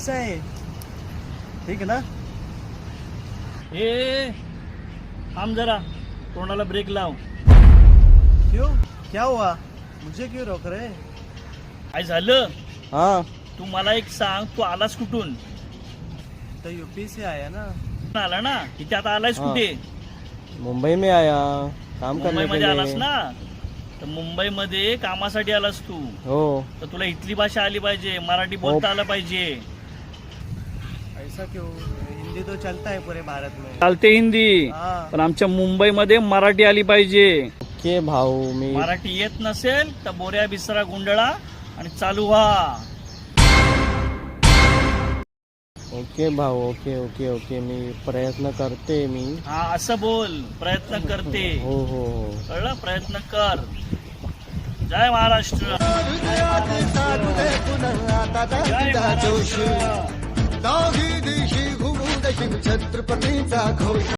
कैसा है? ठीक है ना? ए थांब जरा, तोंडाला ब्रेक लाव. क्यों? क्या हुआ? मुझे क्यों रोक रहे? काय झालं? हाँ, तू मला एक सांग, तू आलास कुठून? तो यूपी से आया ना. आला ना, इथे आता आलायस हा. कुठे? मुंबई में आया काम करने के मुंबईमध्ये आलास लिए. ना, तर मुंबईमध्ये कामासाठी आलास तू, हो. तर तुला इथली भाषा आली पाहिजे, मराठी बोलता आलं पाहिजे. ऐसा क्यों? हिंदी तो चलता है पूरे भारत में. चालते हिंदी, हाँ. पण आमच्या मुंबईमध्ये मराठी आली पाहिजे. ओके भाऊ, मी मराठी येत नसेल तर बोऱ्या बिसरा गुंडळा आणि चालू व्हा. ओके भाऊ, ओके ओके ओके, मी प्रयत्न करते मी. हा असं बोल, प्रयत्न करते. हो हो हो. कळलं? प्रयत्न कर. जय महाराष्ट्र. जय महाराष्ट्र. छत्रपतीचा घोष.